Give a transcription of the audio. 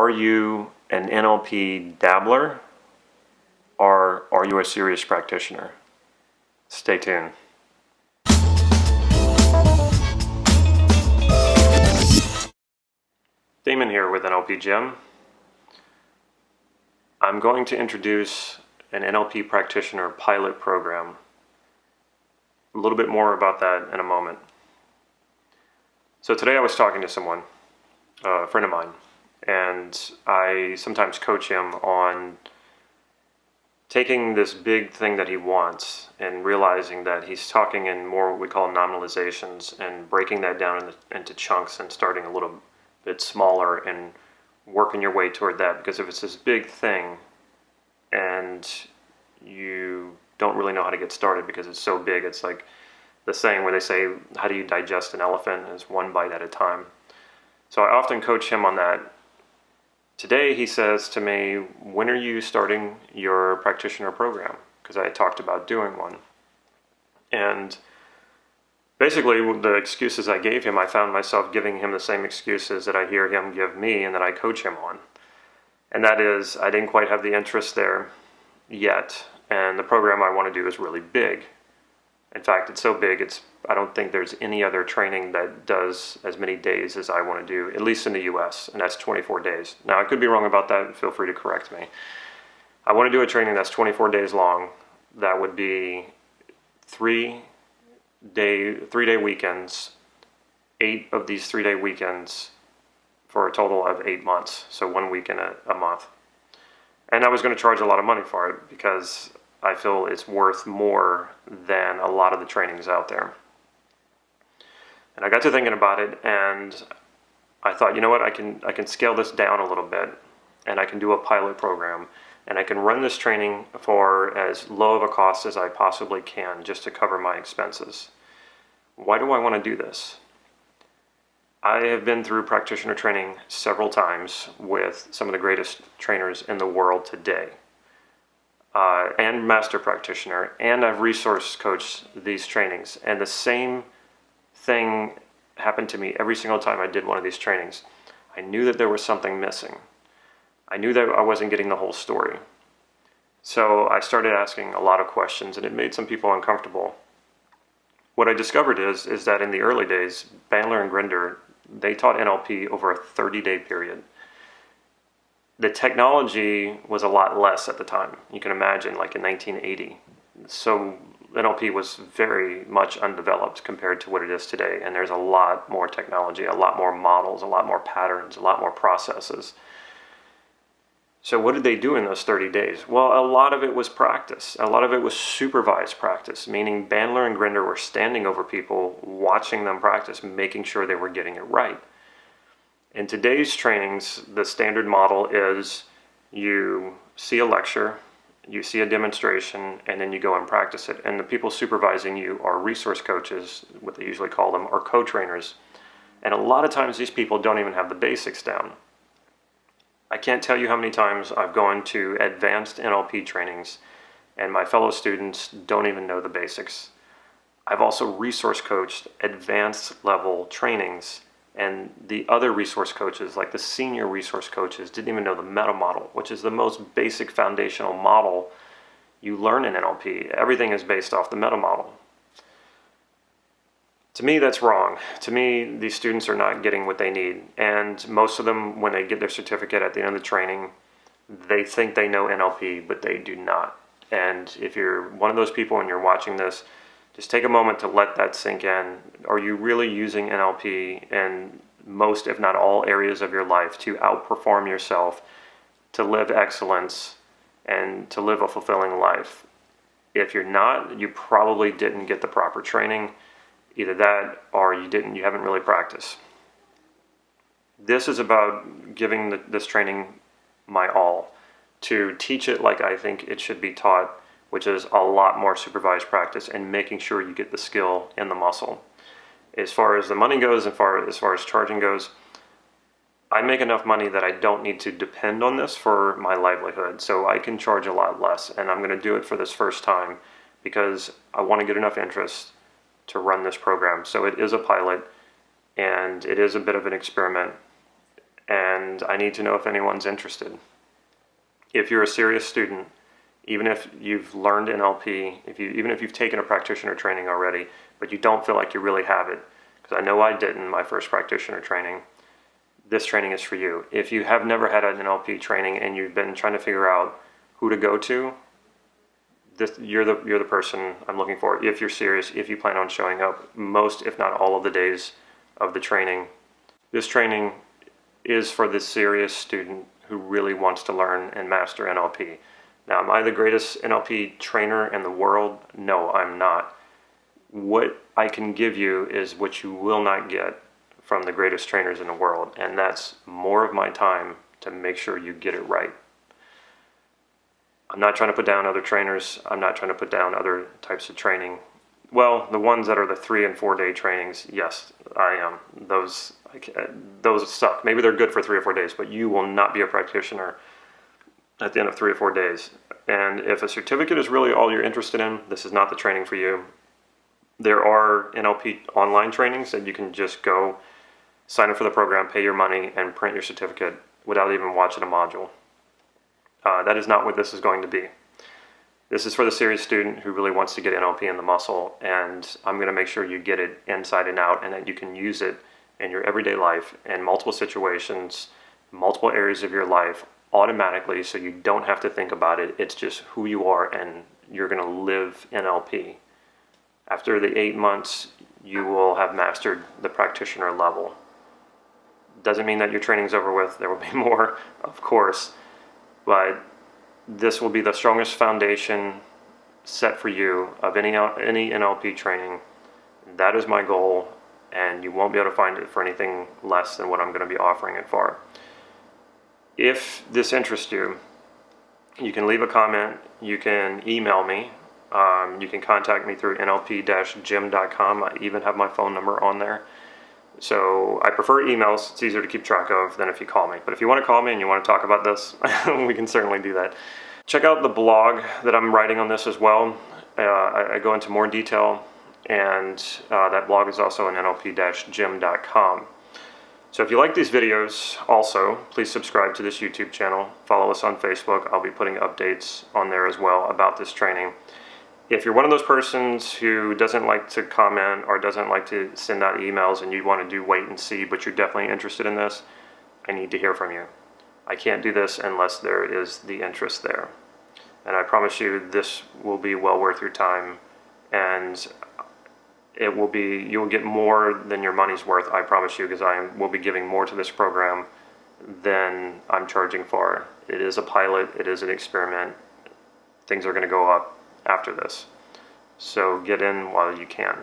Are you an NLP dabbler, or are you a serious practitioner? Stay tuned. Damon here with NLP Gym. I'm going to introduce an NLP Practitioner Pilot Program. A little bit more about that in a moment. So today I was talking to someone, a friend of mine, and I sometimes coach him on taking this big thing that he wants and realizing that he's talking in more what we call nominalizations and breaking that down into chunks and starting a little bit smaller and working your way toward that. Because if it's this big thing and you don't really know how to get started because it's so big, it's like the saying where they say, how do you digest an elephant? It's one bite at a time. So I often coach him on that. Today he says to me, when are you starting your practitioner program? Because I had talked about doing one. And basically the excuses I gave him, I found myself giving him the same excuses that I hear him give me and that I coach him on. And that is, I didn't quite have the interest there yet, and the program I want to do is really big. In fact, it's so big, I don't think there's any other training that does as many days as I want to do, at least in the US, and that's 24 days. Now, I could be wrong about that, feel free to correct me. I want to do a training that's 24 days long. That would be three-day weekends, 8 of these 3-day weekends for a total of 8 months, so 1 week in a month. And I was going to charge a lot of money for it because I feel it's worth more than a lot of the trainings out there. And I got to thinking about it, and I thought, you know what, I can scale this down a little bit, and I can do a pilot program, and I can run this training for as low of a cost as I possibly can just to cover my expenses. Why do I want to do this? I have been through practitioner training several times with some of the greatest trainers in the world today. And master practitioner, and I've resource coached these trainings, and the same thing happened to me every single time I did one of these trainings. I knew that there was something missing. I knew that I wasn't getting the whole story. So I started asking a lot of questions, and it made some people uncomfortable. What I discovered is that in the early days, Bandler and Grinder, they taught NLP over a 30-day period. The technology was a lot less at the time. You can imagine, like in 1980. So NLP was very much undeveloped compared to what it is today. And there's a lot more technology, a lot more models, a lot more patterns, a lot more processes. So what did they do in those 30 days? Well, a lot of it was practice. A lot of it was supervised practice, meaning Bandler and Grinder were standing over people, watching them practice, making sure they were getting it right. In today's trainings, the standard model is you see a lecture, you see a demonstration, and then you go and practice it. And the people supervising you are resource coaches, what they usually call them, or co-trainers. And a lot of times these people don't even have the basics down. I can't tell you how many times I've gone to advanced NLP trainings and my fellow students don't even know the basics. I've also resource coached advanced level trainings, and the other resource coaches, like the senior resource coaches, didn't even know the meta model, which is the most basic foundational model you learn in NLP. Everything is based off the meta model. To me, that's wrong. To me, these students are not getting what they need. And most of them, when they get their certificate at the end of the training, they think they know NLP, but they do not. And if you're one of those people and you're watching this, just take a moment to let that sink in. Are you really using NLP in most, if not all, areas of your life to outperform yourself, to live excellence, and to live a fulfilling life? If you're not, you probably didn't get the proper training. Either that or you haven't really practiced. This is about giving this training my all, to teach it like I think it should be taught, which is a lot more supervised practice and making sure you get the skill in the muscle. As far as the money goes, as far as charging goes, I make enough money that I don't need to depend on this for my livelihood, so I can charge a lot less, and I'm going to do it for this first time because I want to get enough interest to run this program. So it is a pilot, and it is a bit of an experiment, and I need to know if anyone's interested. If you're a serious student, even if you've learned NLP, even if you've taken a practitioner training already, but you don't feel like you really have it, because I know I didn't my first practitioner training, this training is for you. If you have never had an NLP training and you've been trying to figure out who to go to, you're the person I'm looking for. If you're serious, if you plan on showing up most, if not all of the days of the training. This training is for the serious student who really wants to learn and master NLP. Now, am I the greatest NLP trainer in the world? No, I'm not. What I can give you is what you will not get from the greatest trainers in the world, and that's more of my time to make sure you get it right. I'm not trying to put down other trainers. I'm not trying to put down other types of training. Well, the ones that are the 3 and 4 day trainings, yes, I am. Those suck. Maybe they're good for 3 or 4 days, but you will not be a practitioner at the end of 3 or 4 days. And if a certificate is really all you're interested in, this is not the training for you. There are NLP online trainings that you can just go sign up for the program, pay your money, and print your certificate without even watching a module. That is not what this is going to be. This is for the serious student who really wants to get NLP in the muscle, and I'm going to make sure you get it inside and out and that you can use it in your everyday life in multiple situations, multiple areas of your life automatically, so you don't have to think about it. It's just who you are, and you're going to live NLP. After the 8 months, you will have mastered the practitioner level. Doesn't mean that your training's over with. There will be more, of course, but this will be the strongest foundation set for you of any NLP training. That is my goal, and you won't be able to find it for anything less than what I'm going to be offering it for. If this interests you, you can leave a comment, you can email me, you can contact me through nlp-gym.com. I even have my phone number on there. So I prefer emails. It's easier to keep track of than if you call me. But if you want to call me and you want to talk about this, we can certainly do that. Check out the blog that I'm writing on this as well. I go into more detail, and that blog is also on nlp-gym.com. So if you like these videos, also, please subscribe to this YouTube channel. Follow us on Facebook. I'll be putting updates on there as well about this training. If you're one of those persons who doesn't like to comment or doesn't like to send out emails and you want to do wait and see, but you're definitely interested in this, I need to hear from you. I can't do this unless there is the interest there. And I promise you this will be well worth your time, and you'll get more than your money's worth, I promise you, because I will be giving more to this program than I'm charging for. It is a pilot, it is an experiment. Things are going to go up after this. So get in while you can.